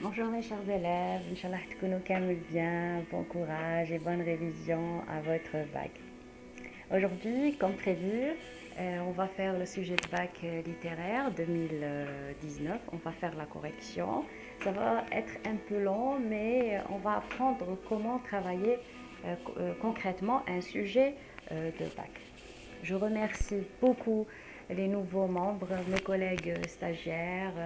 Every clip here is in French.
Bonjour mes chers élèves, Inch'Allah تكونوا كامل bien, bon courage et bonne révision à votre bac. Aujourd'hui, comme prévu, on va faire le sujet de bac littéraire 2019, on va faire la correction. Ça va être un peu long, mais on va apprendre comment travailler concrètement un sujet de bac. Je remercie beaucoup les nouveaux membres, mes collègues stagiaires,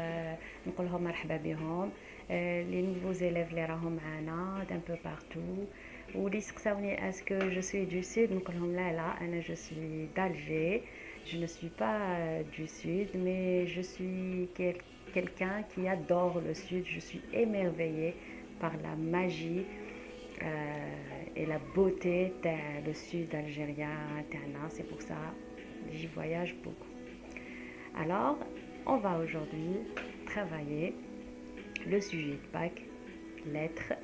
نقولهم مرحبا بهم, les nouveaux élèves اللي راهم معنا d'un peu partout. واللي سقساوني est-ce que je suis du sud, نقولهم لا لا أنا je suis d'Alger. Je ne suis pas du sud, mais je suis quelqu'un qui adore le sud. Je suis émerveillée par la magie et la beauté du sud algérien. C'est pour ça que j'y voyage beaucoup. Alors, on va aujourd'hui travailler le sujet de bac, lettres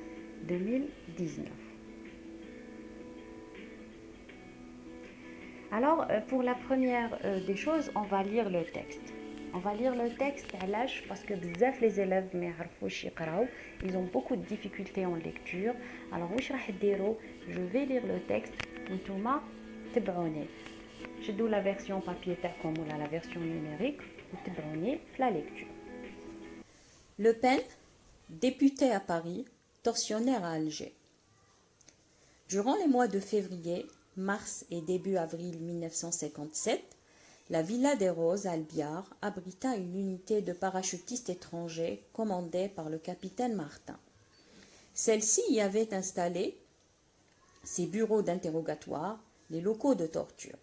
2019. Alors, pour la première des choses, on va lire le texte. On va lire le texte à l'âge parce que بزاف les élèves ما يعرفوش يقراو, ils ont beaucoup de difficultés en lecture. Alors واش راح ديروا, je vais lire le texte وانتوما تبعوني. شدوا la version papier تاعكم ولا la version numérique وتبعوني في la lecture. Le Pen, député à Paris, tortionnaire à Alger. Durant les mois de février, mars et début avril 1957, la Villa des Roses à Albiar abrita une unité de parachutistes étrangers commandée par le capitaine Martin. Celle-ci y avait installé ses bureaux d'interrogatoire, les locaux de torture.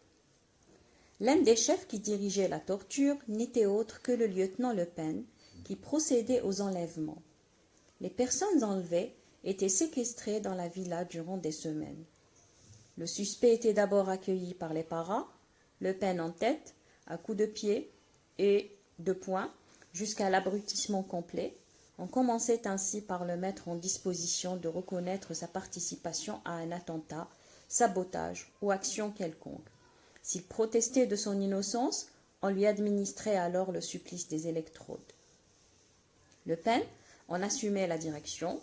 L'un des chefs qui dirigeait la torture n'était autre que le lieutenant Le Pen, qui procédait aux enlèvements. Les personnes enlevées étaient séquestrées dans la villa durant des semaines. Le suspect était d'abord accueilli par les paras, Le Pen en tête, à coups de pied et de poing, jusqu'à l'abrutissement complet. On commençait ainsi par le mettre en disposition de reconnaître sa participation à un attentat, sabotage ou action quelconque. S'il protestait de son innocence, on lui administrait alors le supplice des électrodes. Le Pen en assumait la direction.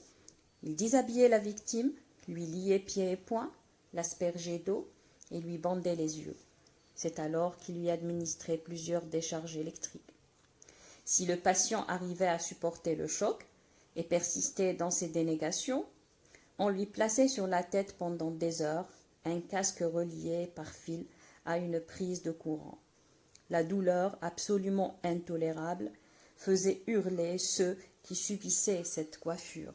Il déshabillait la victime, lui liait pieds et poings, l'aspergeait d'eau et lui bandait les yeux. C'est alors qu'il lui administrait plusieurs décharges électriques. Si le patient arrivait à supporter le choc et persistait dans ses dénégations, on lui plaçait sur la tête pendant des heures un casque relié par fil à une prise de courant. La douleur, absolument intolérable, faisait hurler ceux qui subissaient cette coiffure.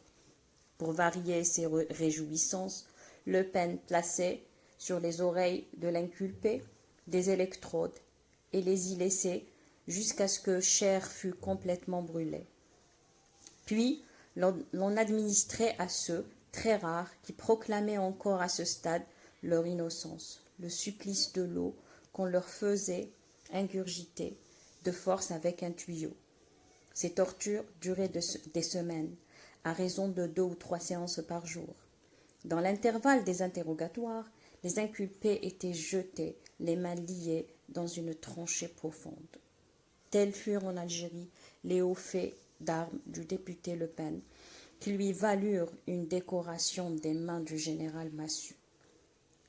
Pour varier ses réjouissances, Le Pen plaçait sur les oreilles de l'inculpé des électrodes et les y laissait jusqu'à ce que chair fût complètement brûlée. Puis, l'on administrait à ceux, très rares, qui proclamaient encore à ce stade leur innocence, le supplice de l'eau qu'on leur faisait ingurgiter de force avec un tuyau. Ces tortures duraient des semaines, à raison de 2 ou 3 séances par jour. Dans l'intervalle des interrogatoires, les inculpés étaient jetés, les mains liées, dans une tranchée profonde. Tels furent en Algérie les hauts faits d'armes du député Le Pen, qui lui valurent une décoration des mains du général Massu.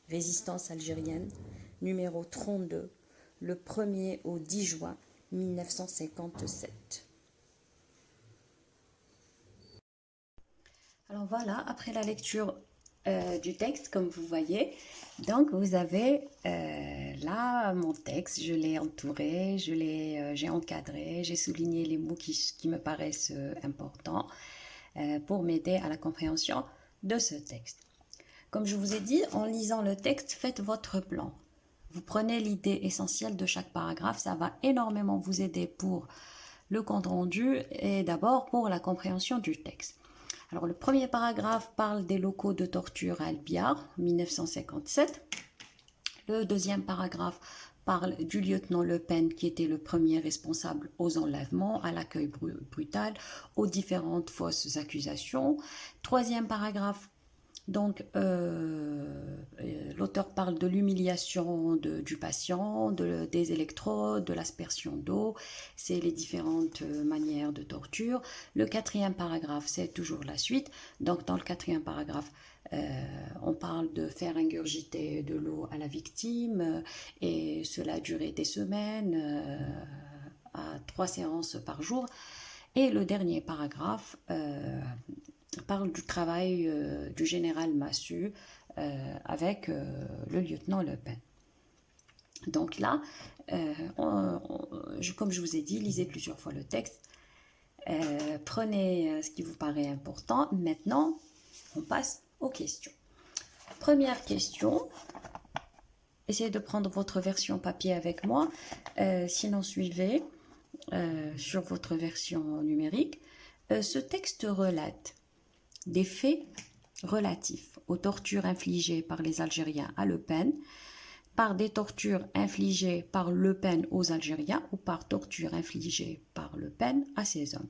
Résistance algérienne, numéro 32, le 1er au 10 juin 1957. Alors voilà, après la lecture du texte, comme vous voyez, donc vous avez là mon texte, je l'ai entouré, j'ai encadré, j'ai souligné les mots qui me paraissent importants pour m'aider à la compréhension de ce texte. Comme je vous ai dit, en lisant le texte, faites votre plan. Vous prenez l'idée essentielle de chaque paragraphe, ça va énormément vous aider pour le compte rendu et d'abord pour la compréhension du texte. Alors le premier paragraphe parle des locaux de torture à Albiar, 1957. Le deuxième paragraphe parle du lieutenant Le Pen qui était le premier responsable aux enlèvements, à l'accueil brutal, aux différentes fausses accusations. Troisième paragraphe Donc, l'auteur parle de l'humiliation du patient, des électrodes, de l'aspersion d'eau. C'est les différentes manières de torture. Le quatrième paragraphe, c'est toujours la suite. Donc, dans le quatrième paragraphe, on parle de faire ingurgiter de l'eau à la victime et cela a duré des semaines, à 3 séances par jour. Et le dernier paragraphe parle du travail du général Massu avec le lieutenant Le Pen. Donc là, comme je vous ai dit, lisez plusieurs fois le texte, prenez ce qui vous paraît important. Maintenant, on passe aux questions. Première question, essayez de prendre votre version papier avec moi, sinon suivez sur votre version numérique. Ce texte relate des faits relatifs aux tortures infligées par les Algériens à Le Pen, par des tortures infligées par Le Pen aux Algériens ou par tortures infligées par Le Pen à ses hommes.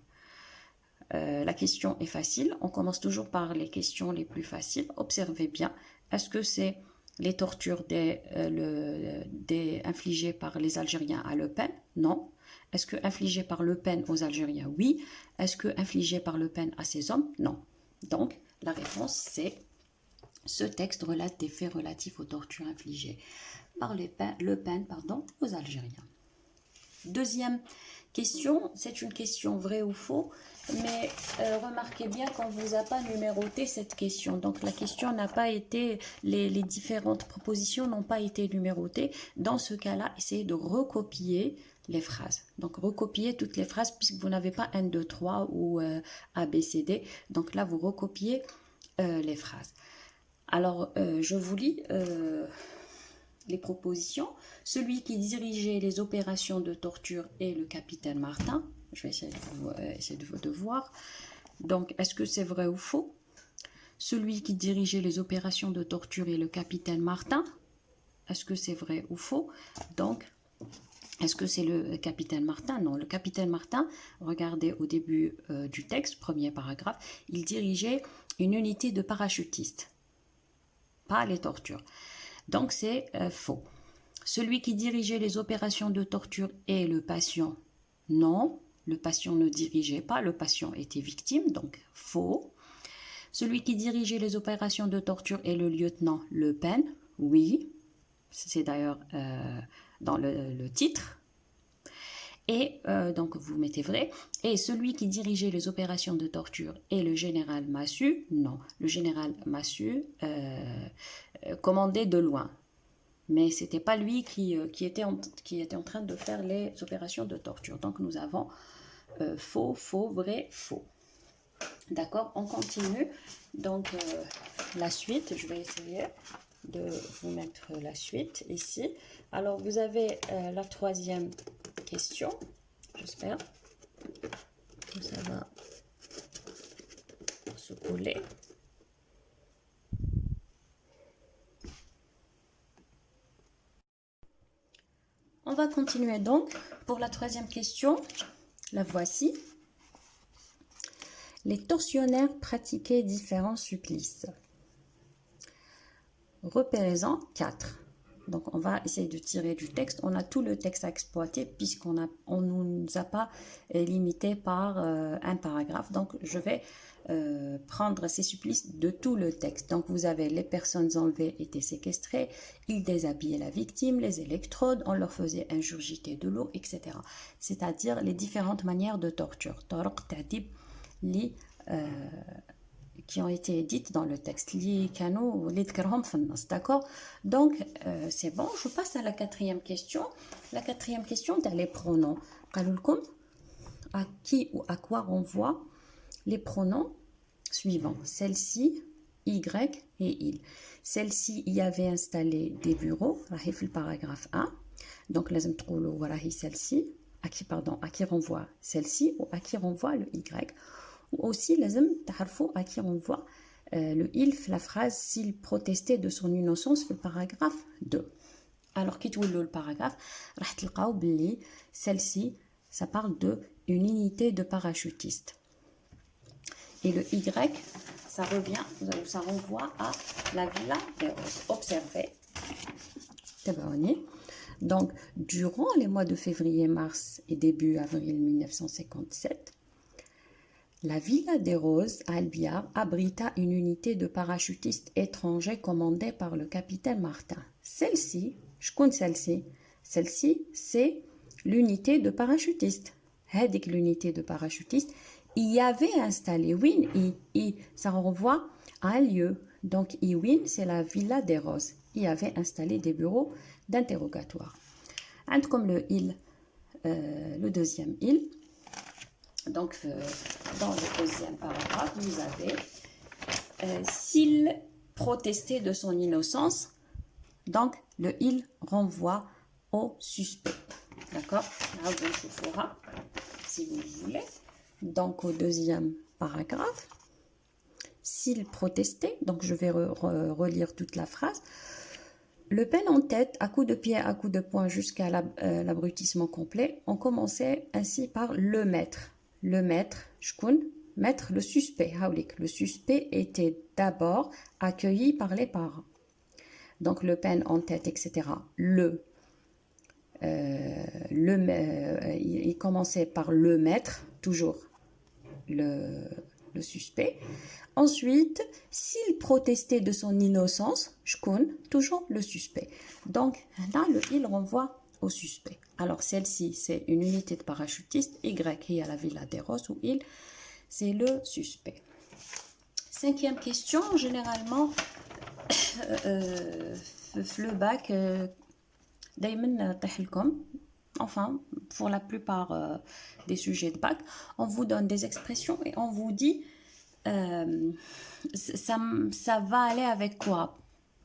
La question est facile, on commence toujours par les questions les plus faciles. Observez bien, est-ce que c'est les tortures infligées par les Algériens à Le Pen? Non. Est-ce que infligées par Le Pen aux Algériens? Oui. Est-ce que infligées par Le Pen à ses hommes? Non. Donc, la réponse, c'est ce texte relate des faits relatifs aux tortures infligées par Le Pen aux Algériens. Deuxième question, c'est une question vraie ou faux, mais remarquez bien qu'on ne vous a pas numéroté cette question. Donc, la question n'a pas été, les différentes propositions n'ont pas été numérotées. Dans ce cas-là, essayez de recopier les phrases. Donc, recopiez toutes les phrases puisque vous n'avez pas 1, 2, 3 ou A, B, C, D. Donc là, vous recopiez les phrases. Alors, je vous lis les propositions. Celui qui dirigeait les opérations de torture est le capitaine Martin. Je vais essayer de voir. Donc, est-ce que c'est vrai ou faux? Celui qui dirigeait les opérations de torture est le capitaine Martin. Est-ce que c'est vrai ou faux? Donc, est-ce que c'est le capitaine Martin? Non, le capitaine Martin, regardez au début du texte, premier paragraphe, il dirigeait une unité de parachutistes, pas les tortures. Donc, c'est faux. Celui qui dirigeait les opérations de torture est le patient? Non, le patient ne dirigeait pas, le patient était victime, donc faux. Celui qui dirigeait les opérations de torture est le lieutenant Le Pen? Oui, c'est d'ailleurs dans le titre. Et donc, vous mettez vrai. Et celui qui dirigeait les opérations de torture est le général Massu? Non, le général Massu commandait de loin. Mais ce n'était pas lui qui était en train de faire les opérations de torture. Donc, nous avons faux, faux, vrai, faux. D'accord, on continue. Donc, la suite, je vais essayer de vous mettre la suite ici. Alors, vous avez la troisième question, j'espère que ça va se coller. On va continuer donc pour la troisième question. La voici. Les tortionnaires pratiquaient différents supplices. Repérez-en 4. Donc, on va essayer de tirer du texte. On a tout le texte à exploiter puisqu'on ne nous a pas limité par un paragraphe. Donc, je vais prendre ces supplices de tout le texte. Donc, vous avez les personnes enlevées étaient séquestrées, ils déshabillaient la victime, les électrodes, on leur faisait ingurgiter de l'eau, etc. C'est-à-dire les différentes manières de torture. Qui ont été dites dans le texte. D'accord? Donc, c'est bon. Je passe à la quatrième question. La quatrième question, c'est les pronoms. À qui ou à quoi renvoient les pronoms suivants? Celle-ci, Y et il. Celle-ci y avait installé des bureaux. Le paragraphe 1. Donc, celle-ci. À qui renvoie celle-ci ou à qui renvoie le Y. Ou aussi, à qui renvoie le ilf, la phrase s'il protestait de son innocence, le paragraphe 2. Alors, qui le paragraphe, celle-ci, ça parle d'une unité de parachutistes. Et le Y, ça revient, ça renvoie à la Villa des Roses. Observez. Donc, durant les mois de février, mars et début avril 1957, la Villa des Roses à Albiar abrita une unité de parachutistes étrangers commandée par le capitaine Martin. Celle-ci, je connais celle-ci. Celle-ci, c'est l'unité de parachutistes. L'unité de parachutistes, il y avait installé Win, ça renvoie à un lieu. Donc, Iwin, c'est la Villa des Roses. Il y avait installé des bureaux d'interrogatoire. Comme le deuxième île. Donc, dans le deuxième paragraphe, vous avez s'il protestait de son innocence, donc le il renvoie au suspect. D'accord? Là, vous fera, si vous voulez. Donc, au deuxième paragraphe, s'il protestait, donc je vais relire toute la phrase. Le peine en tête, à coups de pied, à coups de poing, jusqu'à l'abrutissement complet, on commençait ainsi par le maître. Le maître, maître, le suspect. Le suspect était d'abord accueilli par les parents. Donc, le peine en tête, etc. Il commençait par le maître, toujours le suspect. Ensuite, s'il protestait de son innocence, toujours le suspect. Donc, là, il renvoie au suspect. Alors, celle-ci, c'est une unité de parachutistes. Y, qui est à la Villa des Roses, ou il, c'est le suspect. Cinquième question, généralement, le bac, enfin, pour la plupart des sujets de bac, on vous donne des expressions et on vous dit ça va aller avec quoi?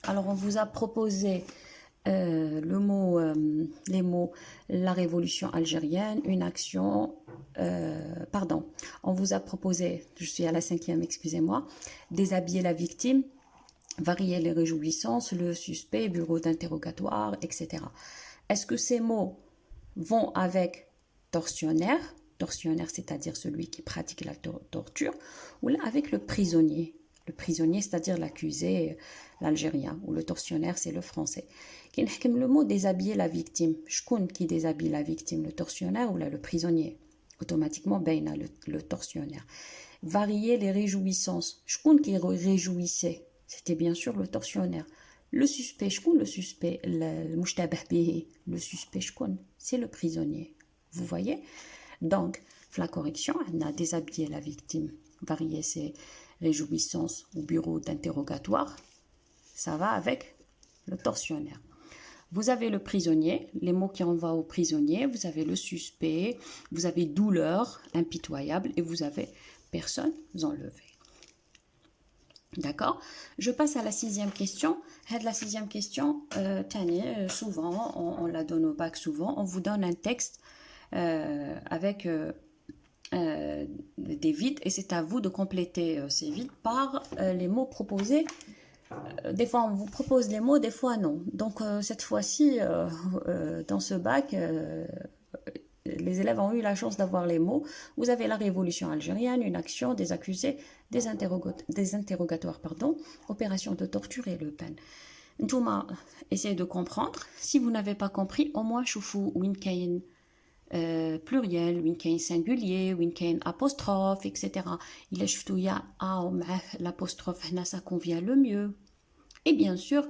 Alors, on vous a proposé les mots la révolution algérienne, une action, on vous a proposé, je suis à la cinquième, excusez-moi, déshabiller la victime, varier les réjouissances, le suspect, bureau d'interrogatoire, etc. Est-ce que ces mots vont avec tortionnaire, c'est-à-dire celui qui pratique la torture, ou là avec le prisonnier? Le prisonnier, c'est-à-dire l'accusé, l'algérien, ou le tortionnaire, c'est le français. Le mot déshabiller la victime, qui déshabille la victime, le tortionnaire ou là le prisonnier? Automatiquement, le tortionnaire. Varier les réjouissances, qui réjouissait? C'était bien sûr le tortionnaire. Le suspect, le suspect, le suspect, c'est le prisonnier. Vous voyez? Donc, la correction, on a déshabillé la victime, varier ses réjouissances au bureau d'interrogatoire. Ça va avec le tortionnaire. Vous avez le prisonnier, les mots qui renvoient au prisonnier. Vous avez le suspect, vous avez douleur, impitoyable, et vous avez personnes enlevées. D'accord? Je passe à la sixième question. La sixième question, souvent, on la donne au bac souvent, on vous donne un texte avec des vides et c'est à vous de compléter ces vides par les mots proposés. Des fois, on vous propose les mots, des fois, non. Donc, cette fois-ci, dans ce bac, les élèves ont eu la chance d'avoir les mots. Vous avez la révolution algérienne, une action, des accusés, des interrogatoires, opération de torture et le peine. Ntouma, essayez de comprendre. Si vous n'avez pas compris, au moins, choufou, winkain pluriel, winkain singulier, winkain apostrophe, etc. Il est il y a l'apostrophe, ça convient le mieux. Et bien sûr,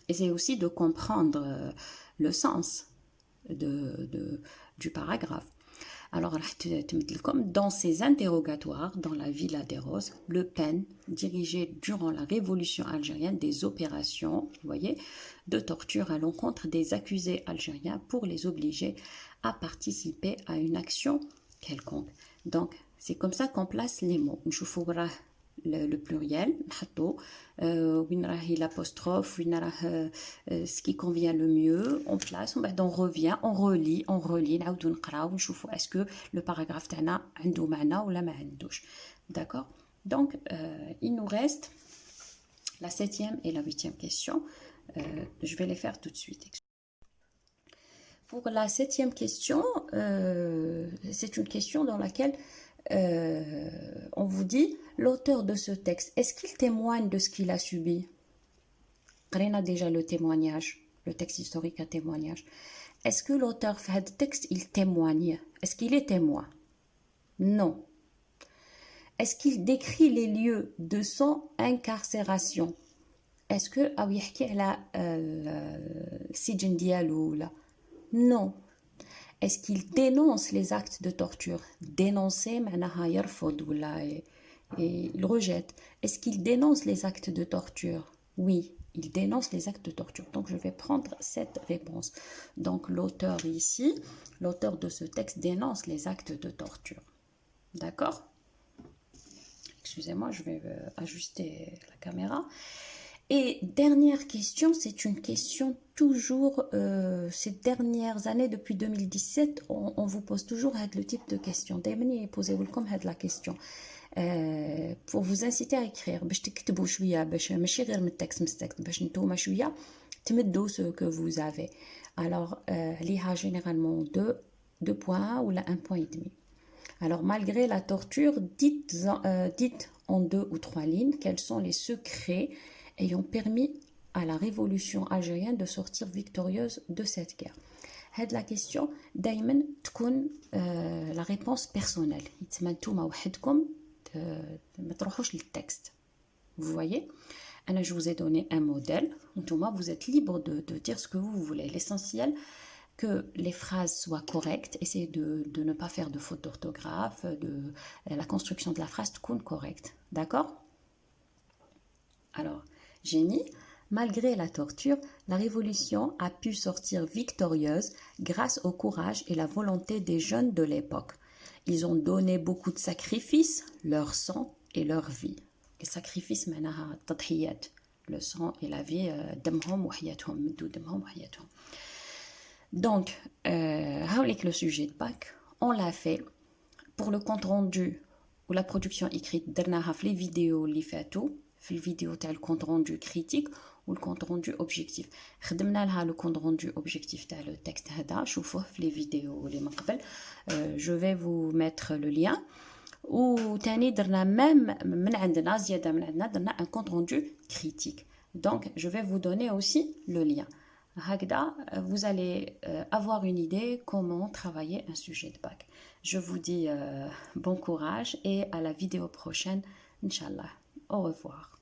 essayez aussi de comprendre le sens du paragraphe. Alors, comme dans ces interrogatoires, dans la Villa des Roses, Le Pen dirigeait durant la révolution algérienne des opérations, vous voyez, de torture à l'encontre des accusés algériens pour les obliger à participer à une action quelconque. Donc, c'est comme ça qu'on place les mots. Le pluriel, l'apostrophe, ce qui convient le mieux, on place, on revient, on relit, est-ce que le paragraphe tana عنده معنى ولا ما عندوش. D'accord? Donc, il nous reste la septième et la huitième question. Je vais les faire tout de suite. Pour la septième question, c'est une question dans laquelle on vous dit l'auteur de ce texte, est-ce qu'il témoigne de ce qu'il a subi? On a déjà le témoignage, le texte historique à témoignage. Est-ce que l'auteur fait le texte, il témoigne? Est-ce qu'il est témoin? Non. Est-ce qu'il décrit les lieux de son incarcération? Est-ce que أو يحكي على السجن ديالو ولا؟ Non. Est-ce qu'il dénonce les actes de torture? Dénoncer معناها يرفض ولا il rejette. Est-ce qu'il dénonce les actes de torture? Oui, il dénonce les actes de torture. Donc je vais prendre cette réponse. Donc l'auteur ici, l'auteur de ce texte dénonce les actes de torture. D'accord? Excusez-moi, je vais ajuster la caméra. Et dernière question, c'est une question toujours, ces dernières années, depuis 2017, on vous pose toujours le type de question. Demain, posez-vous comme la question. Pour vous inciter à écrire, باش تكتبوا شوية باش ماشي غير من التكست مستكتب باش نتوما شوية تمدوا ce que vous avez. Alors, ليها généralement 2 points ou 1 point et demi. Alors, malgré la torture, dites en 2 ou 3 lignes quels sont les secrets ayant permis à la révolution algérienne de sortir victorieuse de cette guerre. هاد la question دايما تكون la réponse personnelle. يتسمى نتوما وحدكم ما تروحوش للتكست. Vous voyez? Je vous ai donné un modèle. Vous êtes libre de dire ce que vous voulez. L'essentiel, que les phrases soient correctes. Essayez de ne pas faire de fautes d'orthographe, la construction de la phrase تكون correcte. D'accord? Alors, j'ai mis, malgré la torture, la révolution a pu sortir victorieuse grâce au courage et la volonté des jeunes de l'époque. Ils ont donné beaucoup de sacrifices, leur sang et leur vie. Les sacrifices, معناها التضحيات. Le sang et la vie, دمهم وحياتهم, مدوا دمهم وحياتهم. Donc, هاوليك le sujet de bac, on l'a fait. Pour le compte rendu ou la production écrite, درناها في les vidéos اللي فاتوا. في الفيديو تاع الكونت روندو كريتيك والكونت روندو اوبجيكتيف خدمنا لها لو كونت روندو اوبجيكتيف تاع لو تكست هذا شوفوه في لي فيديو اللي من قبل جو في فو ميتر لو لين وثاني درنا ميم من عندنا زياده من عندنا درنا ان كونت روندو كريتيك دونك جو في فو دوني اوسي لو لين هكذا vous allez avoir une idée comment travailler un sujet de bac. Je vous dis bon courage et à la vidéo prochaine, Inch'Allah. Au revoir.